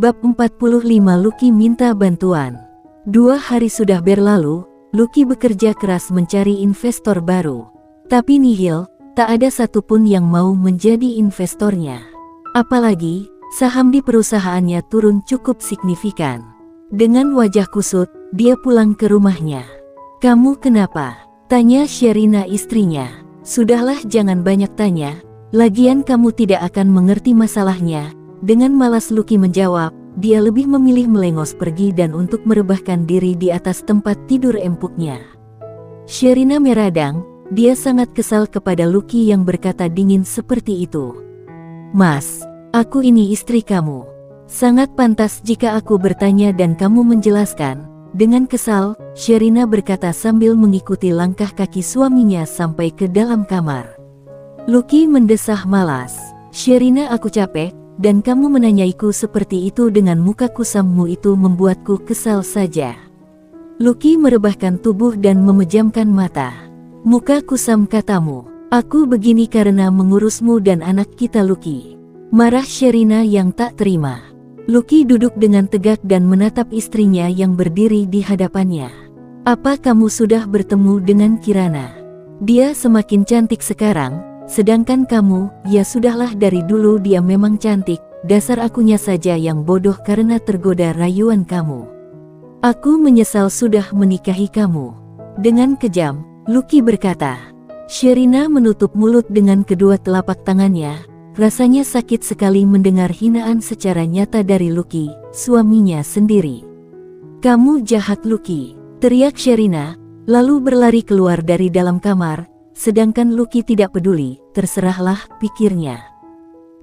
Bab 45 Lucky minta bantuan. 2 hari sudah berlalu, Lucky bekerja keras mencari investor baru. Tapi nihil, tak ada satupun yang mau menjadi investornya. Apalagi, saham di perusahaannya turun cukup signifikan. Dengan wajah kusut, dia pulang ke rumahnya. "Kamu kenapa?" tanya Sherina istrinya. "Sudahlah, jangan banyak tanya. Lagian kamu tidak akan mengerti masalahnya." Dengan malas Lucky menjawab, dia lebih memilih melengos pergi dan untuk merebahkan diri di atas tempat tidur empuknya. Sherina meradang, dia sangat kesal kepada Lucky yang berkata dingin seperti itu. "Mas, aku ini istri kamu. Sangat pantas jika aku bertanya dan kamu menjelaskan." Dengan kesal, Sherina berkata sambil mengikuti langkah kaki suaminya sampai ke dalam kamar. Lucky mendesah malas. "Sherina, aku capek, dan kamu menanyaiku seperti itu dengan muka kusammu itu membuatku kesal saja." Lucky merebahkan tubuh dan memejamkan mata. "Muka kusam katamu? Aku begini karena mengurusmu dan anak kita, Lucky," marah Sherina yang tak terima. Lucky duduk dengan tegak dan menatap istrinya yang berdiri di hadapannya. "Apa kamu sudah bertemu dengan Kirana? Dia semakin cantik sekarang, sedangkan kamu, ya sudahlah, dari dulu dia memang cantik, dasar akunya saja yang bodoh karena tergoda rayuan kamu. Aku menyesal sudah menikahi kamu." Dengan kejam, Lucky berkata. Sherina menutup mulut dengan kedua telapak tangannya. Rasanya sakit sekali mendengar hinaan secara nyata dari Lucky, suaminya sendiri. "Kamu jahat, Lucky," teriak Sherina, lalu berlari keluar dari dalam kamar, sedangkan Lucky tidak peduli, terserahlah, pikirnya.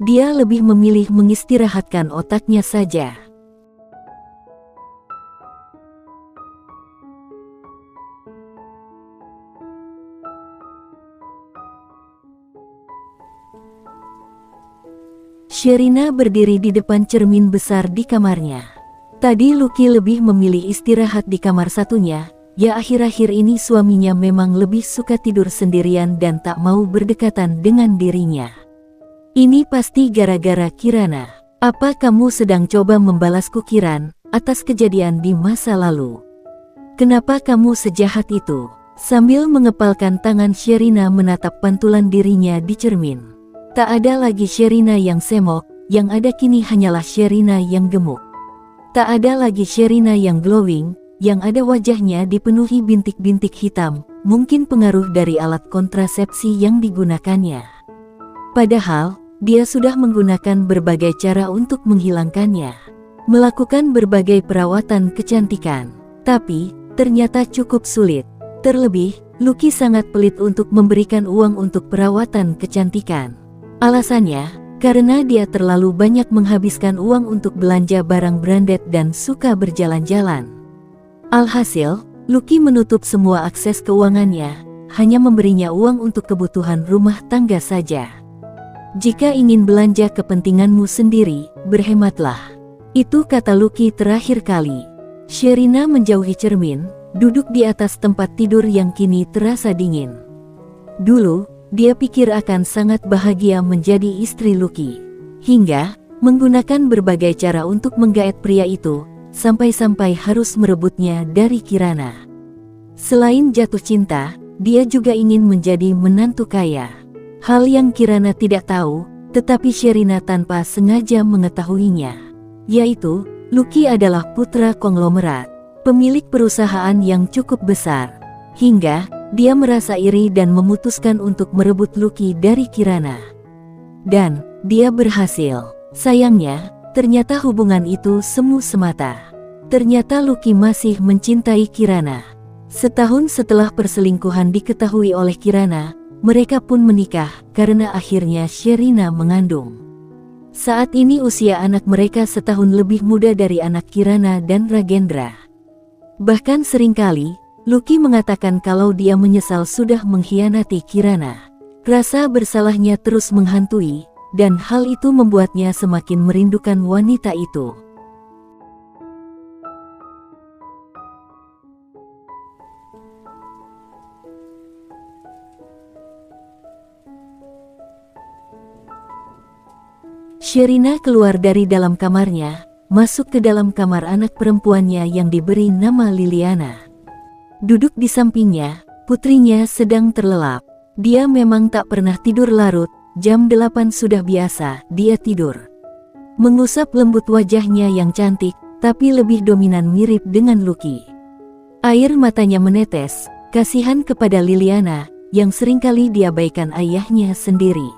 Dia lebih memilih mengistirahatkan otaknya saja. Sherina berdiri di depan cermin besar di kamarnya. Tadi Lucky lebih memilih istirahat di kamar satunya, ya akhir-akhir ini suaminya memang lebih suka tidur sendirian dan tak mau berdekatan dengan dirinya. "Ini pasti gara-gara Kirana. Apa kamu sedang coba membalasku, Kiran, atas kejadian di masa lalu? Kenapa kamu sejahat itu?" Sambil mengepalkan tangan, Sherina menatap pantulan dirinya di cermin. Tak ada lagi Sherina yang semok, yang ada kini hanyalah Sherina yang gemuk. Tak ada lagi Sherina yang glowing, yang ada wajahnya dipenuhi bintik-bintik hitam, mungkin pengaruh dari alat kontrasepsi yang digunakannya. Padahal, dia sudah menggunakan berbagai cara untuk menghilangkannya. Melakukan berbagai perawatan kecantikan. Tapi, ternyata cukup sulit. Terlebih, Lucky sangat pelit untuk memberikan uang untuk perawatan kecantikan. Alasannya, karena dia terlalu banyak menghabiskan uang untuk belanja barang branded dan suka berjalan-jalan. Alhasil, Lucky menutup semua akses keuangannya, hanya memberinya uang untuk kebutuhan rumah tangga saja. "Jika ingin belanja kepentinganmu sendiri, berhematlah." Itu kata Lucky terakhir kali. Sherina menjauhi cermin, duduk di atas tempat tidur yang kini terasa dingin. Dulu, dia pikir akan sangat bahagia menjadi istri Lucky. Hingga, menggunakan berbagai cara untuk menggaet pria itu, sampai-sampai harus merebutnya dari Kirana. Selain jatuh cinta, dia juga ingin menjadi menantu kaya. Hal yang Kirana tidak tahu, tetapi Sherina tanpa sengaja mengetahuinya. Yaitu, Lucky adalah putra konglomerat, pemilik perusahaan yang cukup besar. Hingga, dia merasa iri dan memutuskan untuk merebut Lucky dari Kirana. Dan, dia berhasil. Sayangnya, ternyata hubungan itu semu semata. Ternyata Lucky masih mencintai Kirana. Setahun setelah perselingkuhan diketahui oleh Kirana, mereka pun menikah karena akhirnya Sherina mengandung. Saat ini usia anak mereka setahun lebih muda dari anak Kirana dan Ragendra. Bahkan seringkali, Lucky mengatakan kalau dia menyesal sudah mengkhianati Kirana. Rasa bersalahnya terus menghantui, dan hal itu membuatnya semakin merindukan wanita itu. Sherina keluar dari dalam kamarnya, masuk ke dalam kamar anak perempuannya yang diberi nama Liliana. Duduk di sampingnya, putrinya sedang terlelap. Dia memang tak pernah tidur larut, jam 8 sudah biasa, dia tidur. Mengusap lembut wajahnya yang cantik, tapi lebih dominan mirip dengan Lucky. Air matanya menetes, kasihan kepada Liliana, yang seringkali diabaikan ayahnya sendiri.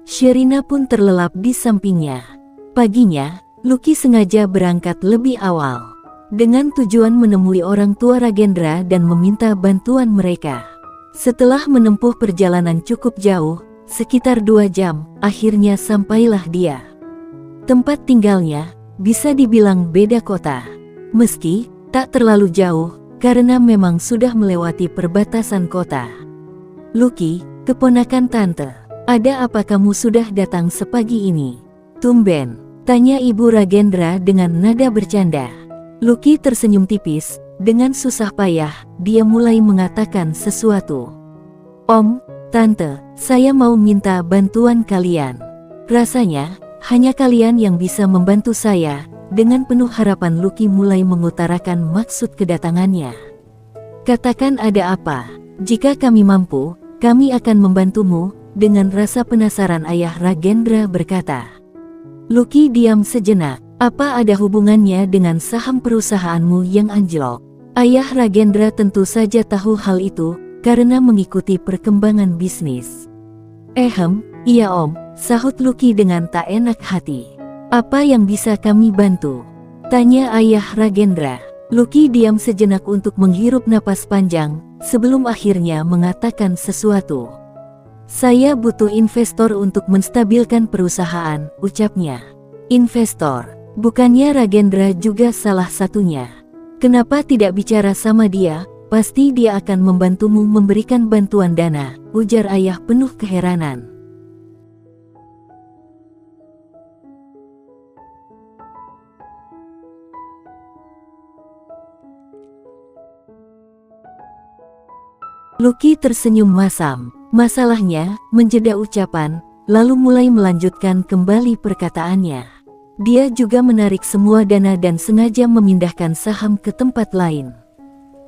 Sherina pun terlelap di sampingnya. Paginya, Lucky sengaja berangkat lebih awal, dengan tujuan menemui orang tua Ragendra dan meminta bantuan mereka. Setelah menempuh perjalanan cukup jauh, sekitar 2 jam, akhirnya sampailah dia. Tempat tinggalnya bisa dibilang beda kota. Meski tak terlalu jauh, karena memang sudah melewati perbatasan kota. Lucky, keponakan tante, ada apa kamu sudah datang sepagi ini? Tumben, tanya Ibu Ragendra dengan nada bercanda. Lucky tersenyum tipis, dengan susah payah, dia mulai mengatakan sesuatu. Om, tante, saya mau minta bantuan kalian. Rasanya, hanya kalian yang bisa membantu saya. Dengan penuh harapan Lucky mulai mengutarakan maksud kedatangannya. Katakan ada apa? Jika kami mampu, kami akan membantumu, dengan rasa penasaran ayah Ragendra berkata. Lucky diam sejenak. Apa ada hubungannya dengan saham perusahaanmu yang anjlok? Ayah Ragendra tentu saja tahu hal itu, karena mengikuti perkembangan bisnis. Iya om, sahut Lucky dengan tak enak hati. Apa yang bisa kami bantu? Tanya ayah Ragendra. Lucky diam sejenak untuk menghirup napas panjang, sebelum akhirnya mengatakan sesuatu. Saya butuh investor untuk menstabilkan perusahaan, ucapnya. Investor? Bukannya Ragendra juga salah satunya? Kenapa tidak bicara sama dia? Pasti dia akan membantumu memberikan bantuan dana, ujar ayah penuh keheranan. Lucky tersenyum masam. Masalahnya, menjeda ucapan, lalu mulai melanjutkan kembali perkataannya. Dia juga menarik semua dana dan sengaja memindahkan saham ke tempat lain.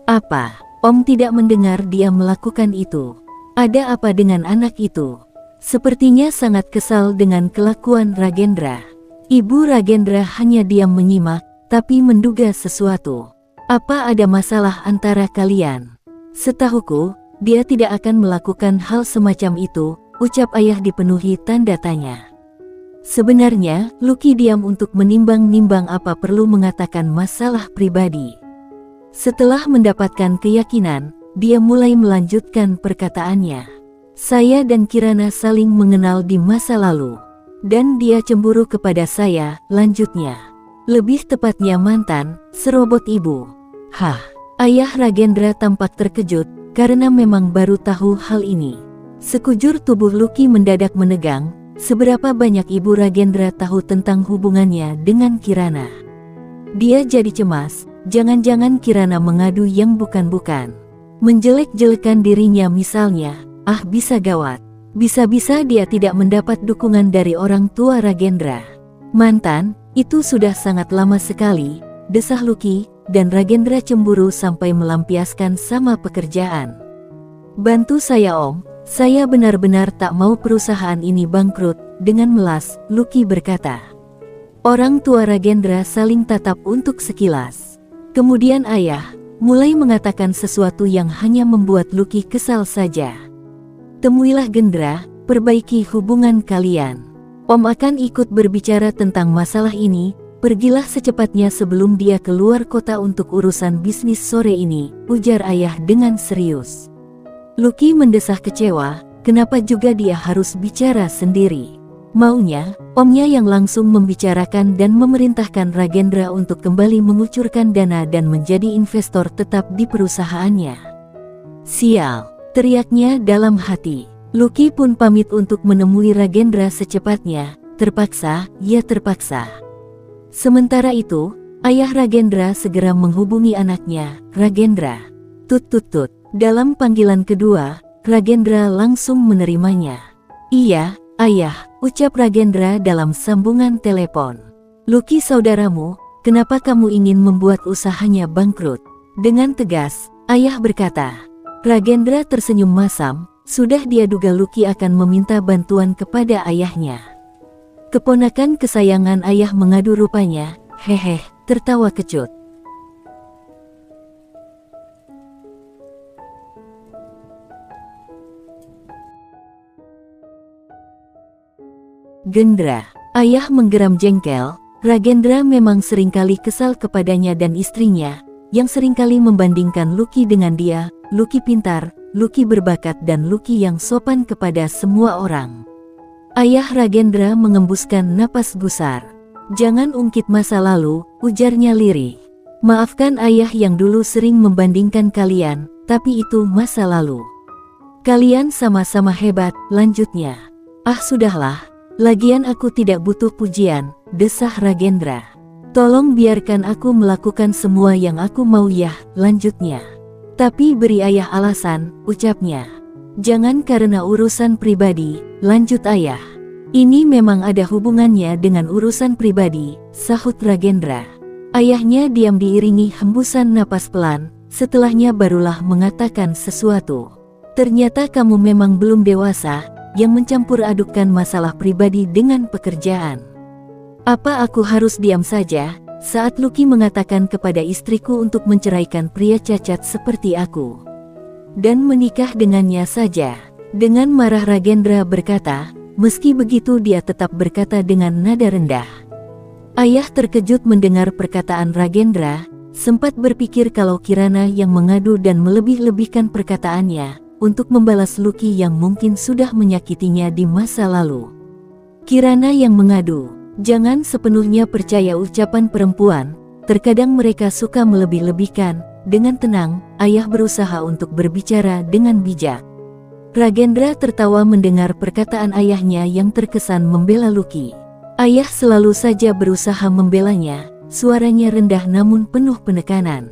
Apa? Om tidak mendengar dia melakukan itu? Ada apa dengan anak itu? Sepertinya sangat kesal dengan kelakuan Ragendra. Ibu Ragendra hanya diam menyimak, tapi menduga sesuatu. Apa ada masalah antara kalian? Setahuku, dia tidak akan melakukan hal semacam itu, ucap ayah dipenuhi tanda tanya. Sebenarnya, Lucky diam untuk menimbang-nimbang apa perlu mengatakan masalah pribadi. Setelah mendapatkan keyakinan, dia mulai melanjutkan perkataannya. Saya dan Kirana saling mengenal di masa lalu. Dan dia cemburu kepada saya, lanjutnya. Lebih tepatnya mantan, serobot ibu. Hah, ayah Ragendra tampak terkejut, karena memang baru tahu hal ini. Sekujur tubuh Lucky mendadak menegang. Seberapa banyak Ibu Ragendra tahu tentang hubungannya dengan Kirana? Dia jadi cemas, jangan-jangan Kirana mengadu yang bukan-bukan. Menjelek-jelekan dirinya misalnya, bisa gawat. Bisa-bisa dia tidak mendapat dukungan dari orang tua Ragendra. Mantan, itu sudah sangat lama sekali, desah Lucky, dan Ragendra cemburu sampai melampiaskan sama pekerjaan. Bantu saya om. Saya benar-benar tak mau perusahaan ini bangkrut, dengan melas, Lucky berkata. Orang tua Ragendra saling tatap untuk sekilas. Kemudian ayah, mulai mengatakan sesuatu yang hanya membuat Lucky kesal saja. Temuilah Gendra, perbaiki hubungan kalian. Om akan ikut berbicara tentang masalah ini, pergilah secepatnya sebelum dia keluar kota untuk urusan bisnis sore ini, ujar ayah dengan serius. Lucky mendesah kecewa, kenapa juga dia harus bicara sendiri? Maunya, omnya yang langsung membicarakan dan memerintahkan Ragendra untuk kembali mengucurkan dana dan menjadi investor tetap di perusahaannya. Sial, teriaknya dalam hati. Lucky pun pamit untuk menemui Ragendra secepatnya, terpaksa. Sementara itu, ayah Ragendra segera menghubungi anaknya, Ragendra. Tut. Dalam panggilan kedua, Ragendra langsung menerimanya. Iya, ayah, ucap Ragendra dalam sambungan telepon. Lucky saudaramu, kenapa kamu ingin membuat usahanya bangkrut? Dengan tegas, ayah berkata. Ragendra tersenyum masam, sudah dia duga Lucky akan meminta bantuan kepada ayahnya. Keponakan kesayangan ayah mengadu rupanya, hehe, tertawa kecut. Gendra, ayah menggeram jengkel. Ragendra memang seringkali kesal kepadanya dan istrinya, yang seringkali membandingkan Lucky dengan dia. Lucky pintar, Lucky berbakat dan Lucky yang sopan kepada semua orang. Ayah Ragendra mengembuskan napas gusar. Jangan ungkit masa lalu, ujarnya lirih. Maafkan ayah yang dulu sering membandingkan kalian, tapi itu masa lalu. Kalian sama-sama hebat, lanjutnya. Ah sudahlah. Lagian aku tidak butuh pujian, desah Ragendra. Tolong biarkan aku melakukan semua yang aku mau ya, lanjutnya. Tapi beri ayah alasan, ucapnya. Jangan karena urusan pribadi, lanjut ayah. Ini memang ada hubungannya dengan urusan pribadi, sahut Ragendra. Ayahnya diam diiringi hembusan napas pelan, setelahnya barulah mengatakan sesuatu. Ternyata kamu memang belum dewasa, yang mencampur adukkan masalah pribadi dengan pekerjaan. Apa aku harus diam saja, saat Lucky mengatakan kepada istriku untuk menceraikan pria cacat seperti aku? Dan menikah dengannya saja. Dengan marah Ragendra berkata, meski begitu dia tetap berkata dengan nada rendah. Ayah terkejut mendengar perkataan Ragendra, sempat berpikir kalau Kirana yang mengadu dan melebih-lebihkan perkataannya, untuk membalas Lucky yang mungkin sudah menyakitinya di masa lalu. Kirana yang mengadu, jangan sepenuhnya percaya ucapan perempuan, terkadang mereka suka melebih-lebihkan. Dengan tenang, ayah berusaha untuk berbicara dengan bijak. Ragendra tertawa mendengar perkataan ayahnya yang terkesan membela Lucky. Ayah selalu saja berusaha membelanya, suaranya rendah namun penuh penekanan.